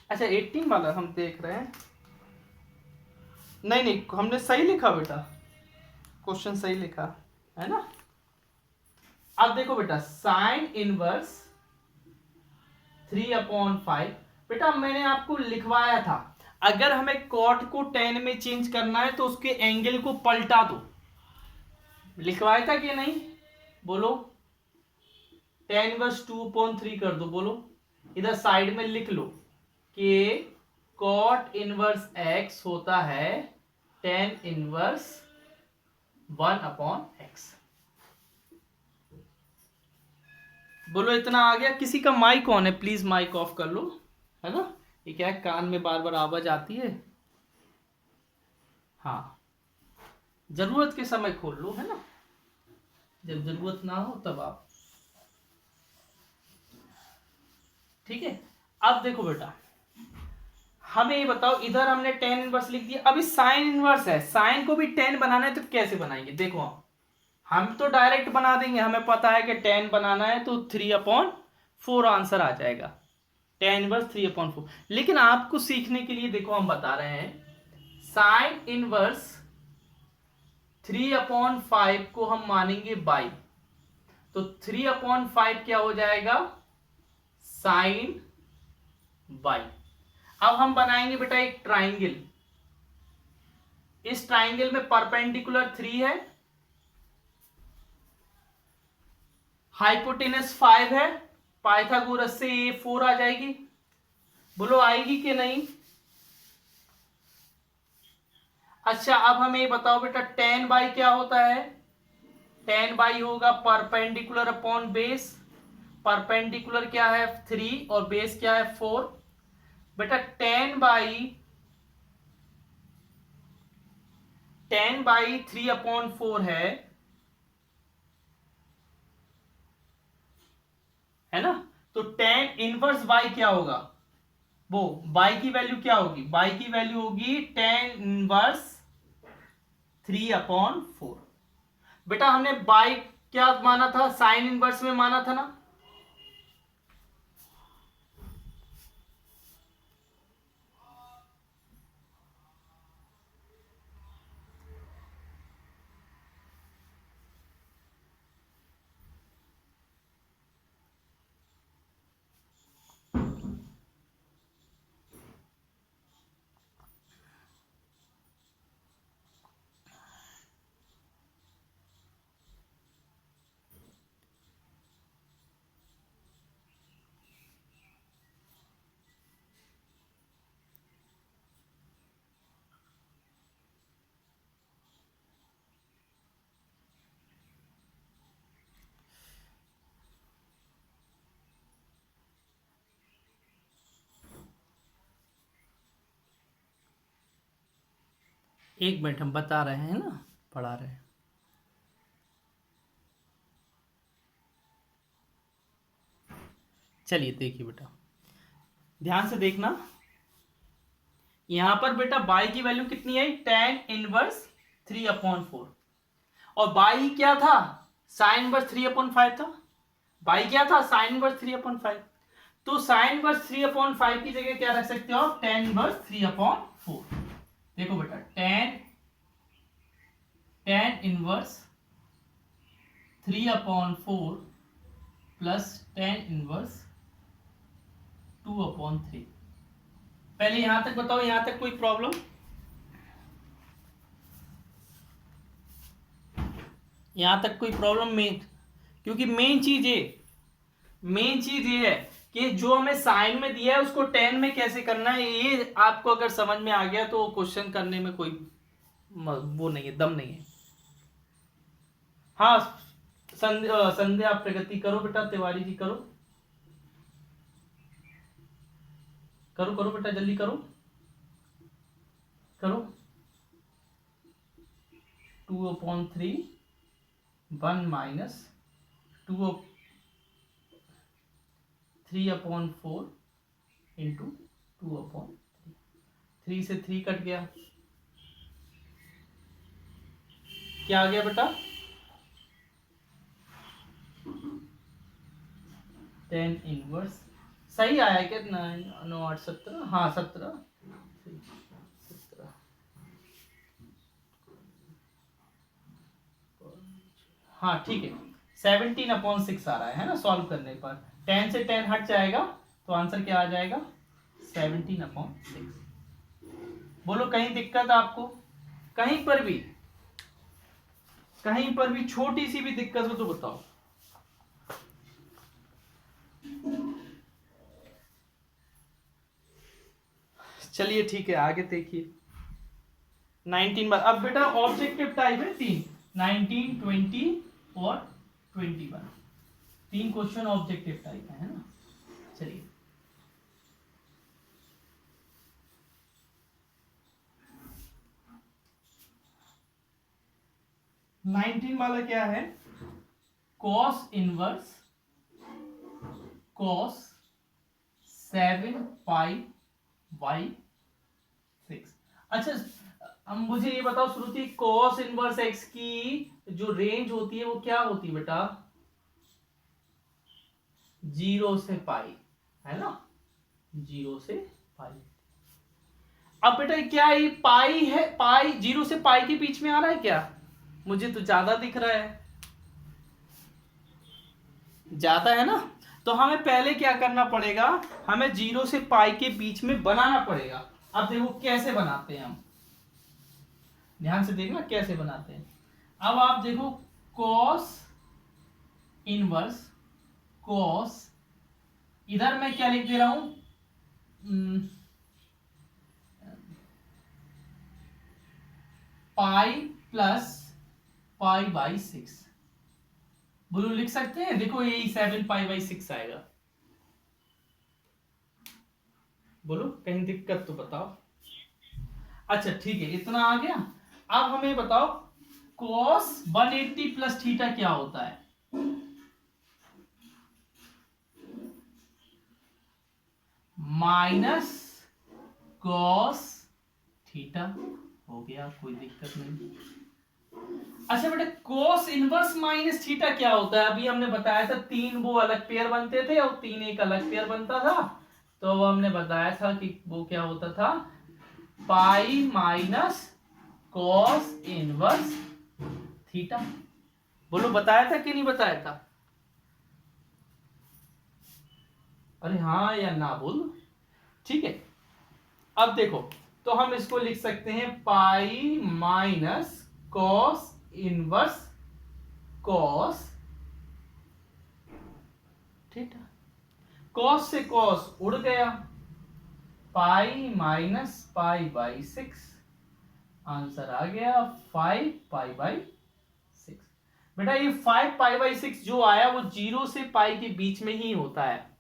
अच्छा 18 वाला हम देख रहे हैं, नहीं हमने सही लिखा बेटा, क्वेश्चन सही लिखा है ना। अब देखो बेटा साइन इनवर्स 3/5, बेटा मैंने आपको लिखवाया था, अगर हमें कॉट को tan में चेंज करना है तो उसके एंगल को पलटा दो, लिखवाया था कि नहीं, बोलो, tan इनवर्स 2/3 कर दो, बोलो, इधर साइड में लिख लो कि कॉट इनवर्स x होता है tan इनवर्स 1/x। बोलो इतना आ गया, किसी का माइक ऑन है, प्लीज माइक ऑफ कर लो, है ना, ये क्या है कान में बार बार आवाज आती है, हाँ जरूरत के समय खोल लो, है ना, जब जरूरत ना हो तब आप, ठीक है। अब देखो बेटा हमें ये बताओ, इधर हमने tan इनवर्स लिख दिया, अभी साइन इनवर्स है, साइन को भी tan बनाना है तो कैसे बनाएंगे, देखो हम तो डायरेक्ट बना देंगे, हमें पता है कि tan बनाना है तो 3/4 आंसर आ जाएगा, tan इनवर्स 3/4, लेकिन आपको सीखने के लिए देखो हम बता रहे हैं, साइन इनवर्स 3/5 को हम मानेंगे बाई, तो 3/5 क्या हो जाएगा, साइन बाई। अब हम बनाएंगे बेटा एक ट्राइंगल, इस ट्राइंगल में परपेंडिकुलर 3 है, हाइपोटेनस 5 है, पाइथागोरस से ये 4 आ जाएगी, बोलो आएगी कि नहीं। अच्छा अब हमें ये बताओ बेटा tan बाई क्या होता है, tan बाई होगा परपेंडिकुलर अपॉन बेस, परपेंडिकुलर क्या है 3 और बेस क्या है 4, बेटा tan बाई 3/4 है ना, तो tan इनवर्स बाई क्या होगा, वो बाई की वैल्यू क्या होगी, बाई की वैल्यू होगी tan इनवर्स 3/4। बेटा हमने बाई क्या माना था, साइन इनवर्स में माना था ना, एक मिनट हम बता रहे हैं ना, पढ़ा रहे हैं, चलिए देखिए बेटा ध्यान से देखना, यहां पर बेटा बाई की वैल्यू कितनी आई, tan इनवर्स 3/4, और बाई क्या था, साइन इनवर्स 3/5 था। बाई क्या था, साइन इनवर्स 3/5। तो साइन इनवर्स 3/5 की जगह क्या रख सकते हो आप, tan इनवर्स 3/4। देखो बेटा, tan inverse 3/4 plus tan inverse 2/3। पहले यहां तक बताओ, यहां तक कोई प्रॉब्लम? यहां तक कोई प्रॉब्लम? मेन, क्योंकि मेन चीज ये है कि जो हमें साइन में दिया है उसको टेन में कैसे करना है, ये आपको अगर समझ में आ गया तो क्वेश्चन करने में कोई वो नहीं है, दम नहीं है। हाँ, संध्या आप प्रगति करो बेटा, तिवारी जी करो, करो करो बेटा, जल्दी करो करो। 2/3 1 माइनस 3/4 इंटू 2/3। 3 से 3 कट गया, क्या आ गया बेटा, tan इनवर्स। सही आया क्या, 9 8 17, हाँ 17। हाँ ठीक है, 17/6 आ रहा है ना सॉल्व करने पर। 10 से 10 हट जाएगा तो आंसर क्या आ जाएगा, 17/6। बोलो कहीं दिक्कत आपको, कहीं पर भी, कहीं पर भी छोटी सी भी दिक्कत हो तो बताओ। चलिए ठीक है, आगे देखिए। 19 बार, अब बेटा ऑब्जेक्टिव टाइप है 3, 19 20 और 21। 3 क्वेश्चन ऑब्जेक्टिव टाइप है ना। चलिए, 19 वाला क्या है, cos इनवर्स cos 7π/6। अच्छा, अब मुझे ये बताओ श्रुति, cos इनवर्स x की जो रेंज होती है वो क्या होती है बेटा, 0 से पाई, है ना, 0 से पाई। अब बेटा क्या ये पाई है, पाई 0 से पाई के बीच में आ रहा है क्या, मुझे तो ज्यादा दिख रहा है, ज्यादा है ना। तो हमें पहले क्या करना पड़ेगा, हमें 0 से पाई के बीच में बनाना पड़ेगा। अब देखो कैसे बनाते हैं हम, ध्यान से देखना कैसे बनाते हैं। अब आप देखो, cos इनवर्स cos, इधर मैं क्या लिख दे रहा हूं, पाई प्लस π/6। बोलो लिख सकते हैं, देखो यही 7π/6 आएगा। बोलो कहीं दिक्कत तो बताओ। अच्छा ठीक है, इतना आ गया। अब हमें बताओ cos 180 प्लस थीटा क्या होता है, माइनस cos थीटा। हो गया, कोई दिक्कत नहीं। अच्छा बेटा, cos इनवर्स माइनस थीटा क्या होता है, अभी हमने बताया था 3 वो अलग पेयर बनते थे और 3 एक अलग पेयर बनता था। तो वो हमने बताया था कि वो क्या होता था, pi minus cos inverse theta. बोलो बताया था कि नहीं बताया था, अरे हाँ या ना बोलो। ठीक है, अब देखो, तो हम इसको लिख सकते हैं pi minus cos inverse cos theta. cos से cos उड़ गया, पाई माइनस π/6, आंसर आ गया 5π/6। बेटा ये 5π/6 जो आया वो 0 से पाई के बीच में ही होता है।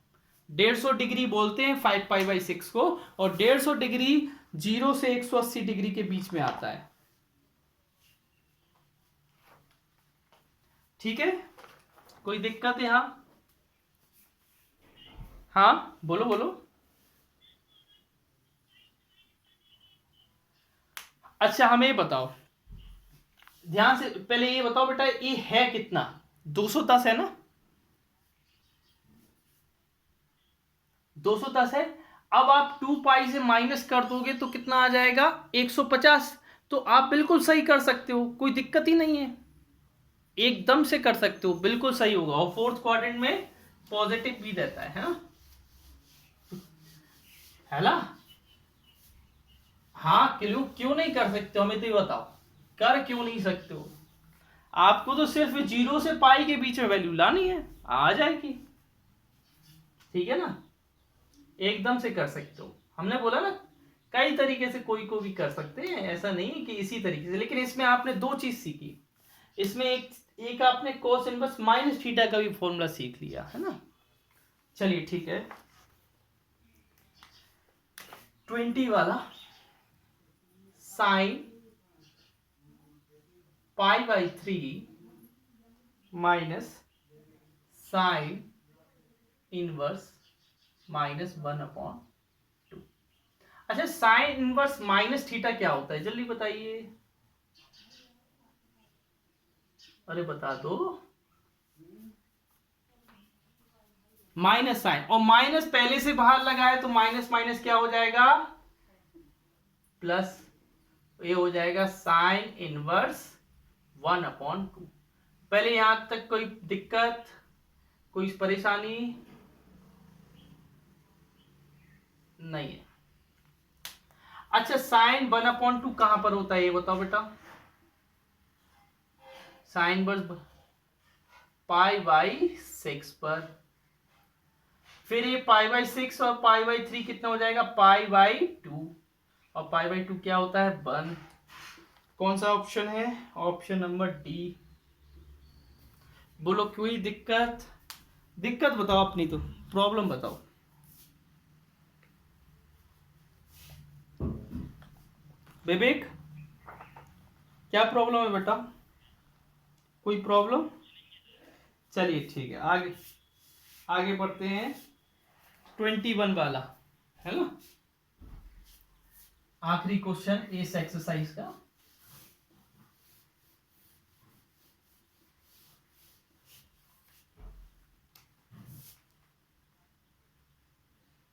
150 डिग्री बोलते हैं 5π/6 को, और 150 डिग्री 0 से 180 डिग्री के बीच में आता है। ठीक है, कोई दिक्कत है यहां? हाँ बोलो बोलो। अच्छा हमें बताओ, ध्यान से पहले ये बताओ बेटा, ये है कितना? 210 है ना, 210 है। अब आप 2 पाई से माइनस कर दोगे तो कितना आ जाएगा? 150। तो आप बिल्कुल सही कर सकते हो, कोई दिक्कत ही नहीं है, एकदम से कर सकते हो, बिल्कुल सही होगा। और फोर्थ क्वाड्रेंट में पॉजिटिव भी रहता है ना, है ना? हाँ, क्यों क्यों नहीं कर सकते हो, हमें तो ये बताओ, कर क्यों नहीं सकते हो? आपको तो सिर्फ 0 से पाई के बीच में वैल्यू लानी है, आ जाएगी, ठीक है ना? एकदम से कर सकते हो, हमने बोला ना कई तरीके से कोई को भी कर सकते हैं, ऐसा नहीं है कि इसी तरीके से। लेकिन इसमें आपने दो चीज सीखी, इसमें एक आपने कोस इनवर्स माइनस थीटा का भी फॉर्मूला सीख लिया है ना। चलिए ठीक है, 20 वाला sine pi by 3 minus sine inverse -1/2। अच्छा, साइन इनवर्स माइनस थीटा क्या होता है, जल्दी बताइए, अरे बता दो। माइनस साइन, और माइनस पहले से बाहर लगाए तो माइनस माइनस क्या हो जाएगा? प्लस। ये हो जाएगा साइन इनवर्स 1/2। पहले यहां तक कोई दिक्कत, कोई परेशानी नहीं है? अच्छा, साइन 1/2 कहां पर होता है ये बताओ बेटा? साइन वर्स पाई बाई 6 पर। फिर ये पाई बाई 6 और पाई बाई 3 कितना हो जाएगा? Pi by 2। और पाई बाई 2 क्या होता है? 1। कौन सा ऑप्शन है? Option number D. बोलो कोई दिक्कत? दिक्कत बताओ अपनी, तो प्रॉब्लम बताओ। विवेक, क्या प्रॉब्लम है बेटा? कोई प्रॉब्लम? चलिए ठीक है, आगे आगे बढ़ते हैं। 21 वाला है ना, आखिरी क्वेश्चन इस एक्सरसाइज का।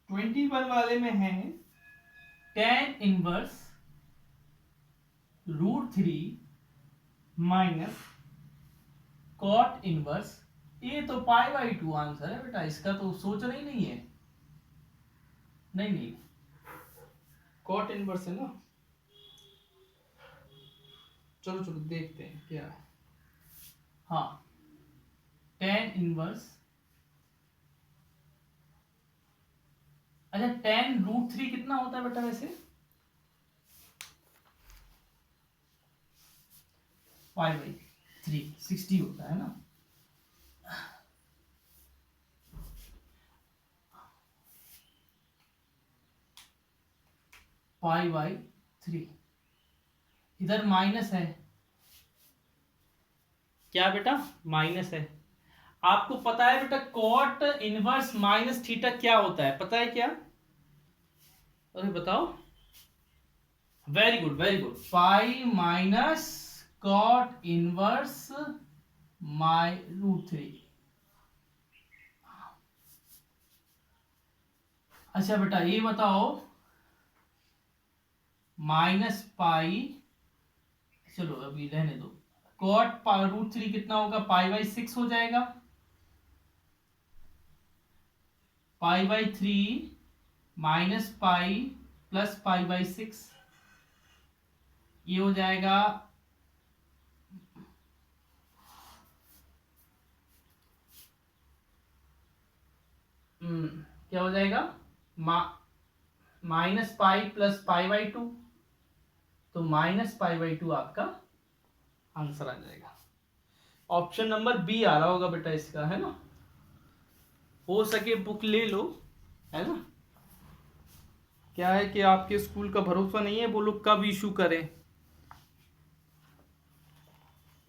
ट्वेंटी वन वाले में है tan inverse √3 minus cot inverse. ये तो पाई बाई 2 आंसर है बेटा, इसका तो सोचना ही नहीं है। नहीं नहीं, कॉट इनवर्स है ना, चलो चलो देखते हैं क्या है। हाँ, tan इनवर्स, अच्छा tan √3 कितना होता है बेटा वैसे? पाई बाई 3 60 होता है ना। पाई बाई 3, इधर माइनस है, क्या बेटा? माइनस है। आपको पता है बेटा कॉट इनवर्स माइनस थीटा क्या होता है, पता है क्या? अरे बताओ। Very good very good, pi minus cot inverse √3। अच्छा बेटा ये बताओ, माइनस पाई, चलो अभी रहने दो, कॉट √3 कितना होगा? पाई बाई 6 हो जाएगा, pi by 3 minus pi plus pi by 6, ये हो जाएगा क्या हो जाएगा? Minus pi plus pi by 2, तो माइनस पाई बाई 2 आपका आंसर आ जाएगा। ऑप्शन नंबर बी आ रहा होगा बेटा इसका, है ना? हो सके बुक ले लो, है ना? क्या है कि आपके स्कूल का भरोसा नहीं है, वो लोग कब इशू करें।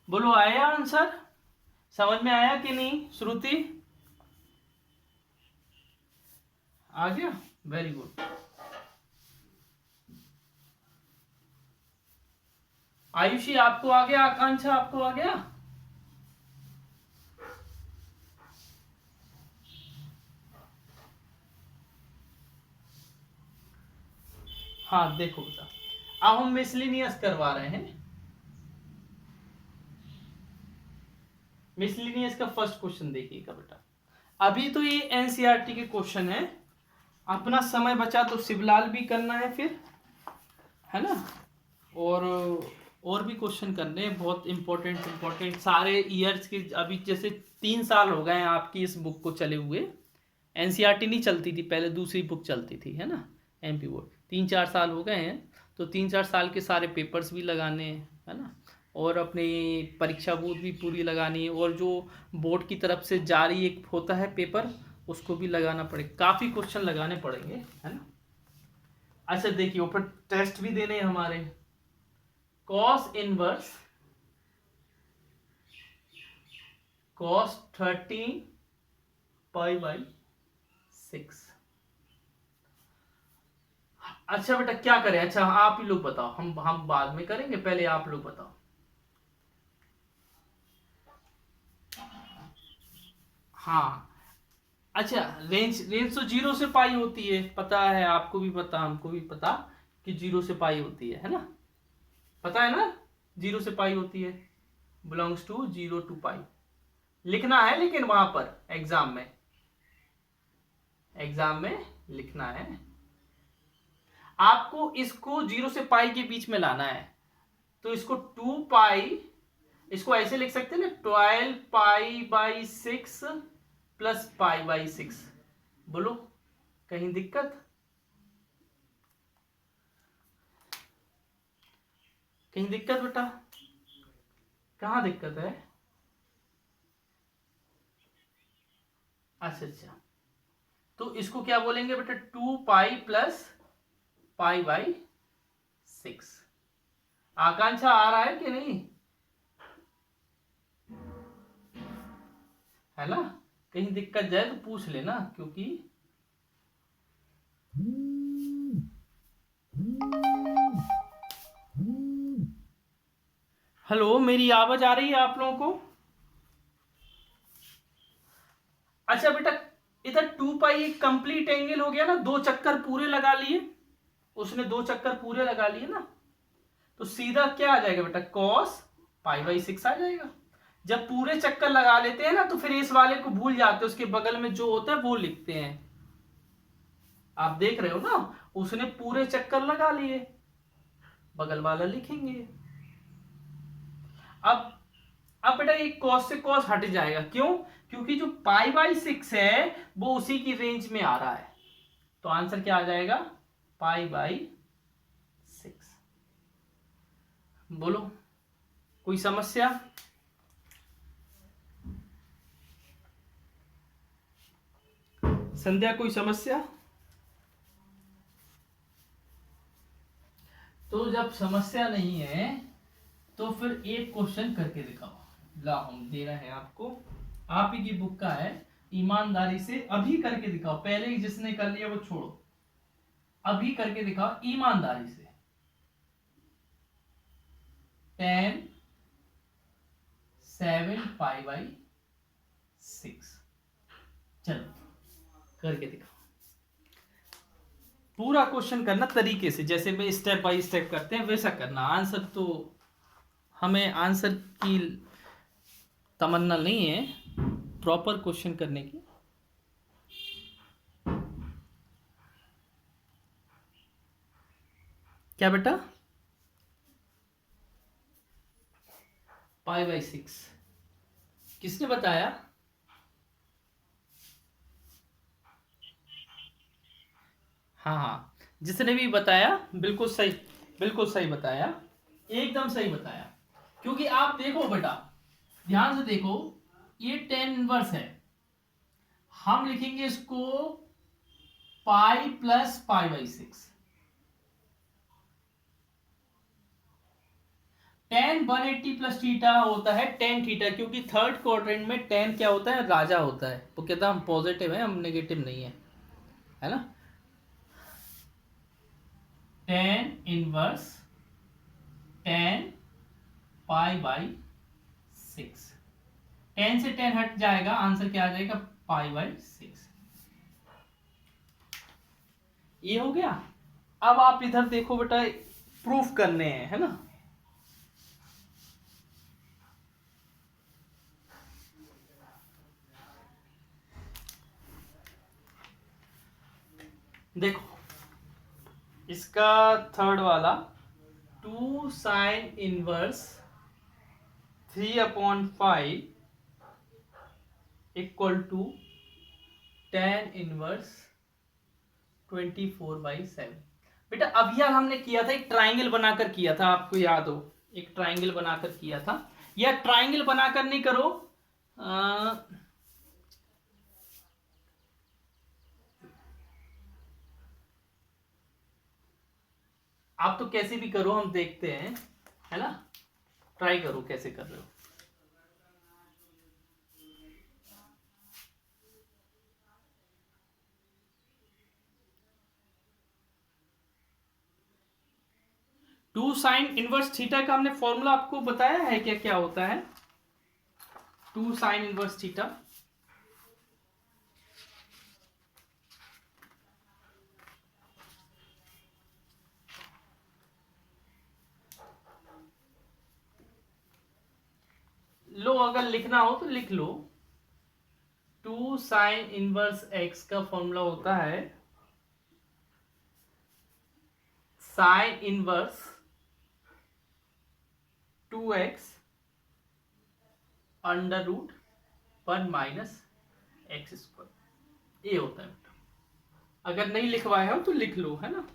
बोलो आया आंसर, समझ में आया कि नहीं? श्रुति आ गया, वेरी गुड। आयुषी आपको आ गया, आकांक्षा आपको आ गया? हाँ देखो बेटा, अब हम मिसलिनियस करवा रहे हैं। मिसलिनियस का फर्स्ट क्वेश्चन देखिएगा बेटा। अभी तो ये एनसीईआरटी के क्वेश्चन है, अपना समय बचा तो शिवलाल भी करना है फिर, है ना, और भी क्वेश्चन करने हैं बहुत इंपॉर्टेंट सारे ईयर्स के। अभी जैसे 3 साल हो गए हैं आपकी इस बुक को चले हुए, एनसीईआरटी नहीं चलती थी पहले, दूसरी बुक चलती थी, है ना, एमपी बोर्ड। 3-4 साल हो गए हैं, तो 3-4 साल के सारे पेपर्स भी लगाने हैं, है ना, और अपनी परीक्षा बूथ भी पूरी लगानी है, और जो बोर्ड की तरफ से जारी एक होता है पेपर, उसको भी लगाना पड़ेगा, काफ़ी क्वेश्चन लगाने पड़ेंगे, है ना। अच्छा देखिए, ऊपर टेस्ट भी देने हैं हमारे। Cos inverse cos 13 पाई/6। अच्छा बेटा क्या करें, अच्छा आप ही लोग बताओ, हम बाद में करेंगे, पहले आप लोग बताओ। हाँ अच्छा, रेंज रेंज तो 0 से पाई होती है, पता है, आपको भी पता, हमको भी पता कि 0 से पाई होती है ना, पता है ना, 0 से पाई होती है, बिलोंग्स टू 0 to पाई। लिखना है लेकिन वहां पर एग्जाम में लिखना है। आपको इसको 0 से पाई के बीच में लाना है, तो इसको 2 पाई, इसको ऐसे लिख सकते हैं ना, 12 पाई/6 प्लस पाई/6। बोलो कहीं दिक्कत? कहीं दिक्कत बेटा? कहाँ दिक्कत है? अच्छा, तो इसको क्या बोलेंगे बेटा, 2 पाई प्लस पाई/6। आकांक्षा आ रहा है कि नहीं, है ना? कहीं दिक्कत जाए तो पूछ लेना, क्योंकि हेलो, मेरी आवाज आ रही है आप लोगों को? अच्छा बेटा, इधर 2 पाई एक कंप्लीट एंगल हो गया ना, 2 चक्कर पूरे लगा लिए, उसने 2 चक्कर पूरे लगा लिए ना, तो सीधा क्या आ जाएगा बेटा, कॉस पाई/6 आ जाएगा। जब पूरे चक्कर लगा लेते हैं ना, तो फिर इस वाले को भूल जाते हैं, उसके बगल में जो होता है वो लिखते हैं। आप देख रहे हो ना, उसने पूरे चक्कर लगा लिए, बगल वाला लिखेंगे। अब बेटा ये कॉस से कॉस हट जाएगा, क्यों? क्योंकि जो पाई/6 है वो उसी की रेंज में आ रहा है, तो आंसर क्या आ जाएगा, पाई/6। बोलो कोई समस्या? संध्या कोई समस्या? तो जब समस्या नहीं है तो फिर एक क्वेश्चन करके दिखाओ। ला हम दे रहे हैं आपको, आप ही की बुक का है, ईमानदारी से अभी करके दिखाओ, पहले ही जिसने कर लिया वो छोड़ो, अभी करके दिखाओ ईमानदारी से। 10 7 पाई/6, चलो करके दिखाओ। पूरा क्वेश्चन करना तरीके से, जैसे मैं स्टेप बाय स्टेप करते हैं वैसा करना। आंसर तो हमें आंसर की तमन्ना नहीं है, प्रॉपर क्वेश्चन करने की। क्या बेटा? पाई/6 किसने बताया? हाँ, जिसने भी बताया बिल्कुल सही, बिल्कुल सही बताया, एकदम सही बताया। क्योंकि आप देखो बेटा, ध्यान से देखो, ये 10 इनवर्स है, हम लिखेंगे इसको pi plus pi. tan 180 plus theta होता है tan थीटा, क्योंकि थर्ड क्वाड्रेंट में tan क्या होता है, राजा होता है, वो कहता है हम पॉजिटिव है, हम नेगेटिव नहीं है ना। tan inverse tan pi by 6। 10 से 10 हट जाएगा, आंसर क्या आ जाएगा, पाई बाई 6। ये हो गया। अब आप इधर देखो बेटा, प्रूफ करने हैं, है ना। देखो इसका थर्ड वाला 2 sine inverse 3/5 equal to tan inverse 24/7। बेटा अभी यार हमने किया था, एक ट्राइंगल बनाकर किया था, आपको याद हो, एक ट्राइंगल बनाकर किया था। या ट्राइंगल बनाकर नहीं करो, आप तो कैसे भी करो, हम देखते हैं, है ना। ट्राई करो कैसे कर रहे हो। टू साइन इनवर्स थीटा का हमने फॉर्मूला आपको बताया है क्या, क्या होता है 2 साइन इनवर्स थीटा। लो अगर लिखना हो तो लिख लो। 2 साइन इनवर्स एक्स का फॉर्मूला होता है sine inverse 2x under root 1 minus x square. ये होता है बेटा, अगर नहीं लिखवाए हो तो लिख लो, है ना।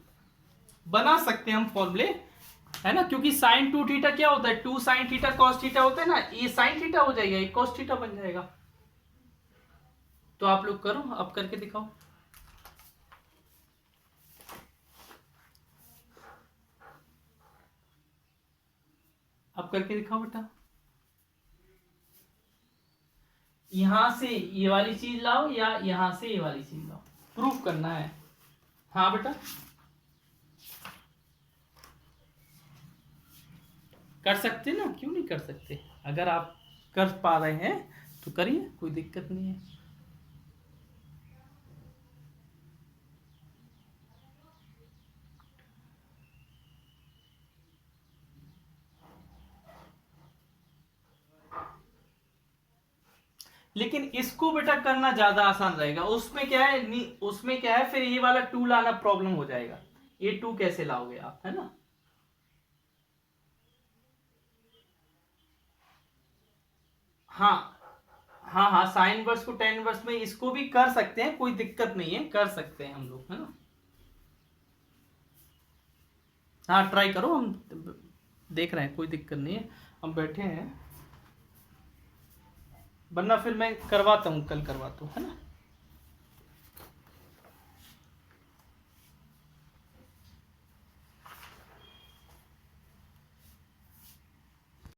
बना सकते हैं हम फॉर्मूले, है ना, क्योंकि साइन 2 थीटा क्या होता है, 2 साइन थीटा कॉस थीटा होता है ना, ये साइन थीटा हो जाएगा, ये कॉस थीटा बन जाएगा। तो आप लोग करो, अब करके दिखाओ। अब करके दिखाओ बेटा। यहां से ये वाली चीज लाओ या यहां से ये वाली चीज लाओ, प्रूफ करना है। हाँ बेटा कर सकते ना, क्यों नहीं कर सकते, अगर आप कर पा रहे हैं तो करिए, कोई दिक्कत नहीं है। लेकिन इसको बेटा करना ज्यादा आसान रहेगा, उसमें क्या है, उसमें क्या है, फिर ये वाला 2 लाना प्रॉब्लम हो जाएगा। ये 2 कैसे लाओगे आप, है ना। हाँ हाँ हाँ, साइन वर्स को टेन वर्स में इसको भी कर सकते हैं, कोई दिक्कत नहीं है, कर सकते हैं हम लोग, है ना। हाँ ट्राई करो, हम देख रहे हैं, कोई दिक्कत नहीं है, हम बैठे हैं, वरना फिर मैं करवाता हूँ, कल करवाता हूँ, है ना।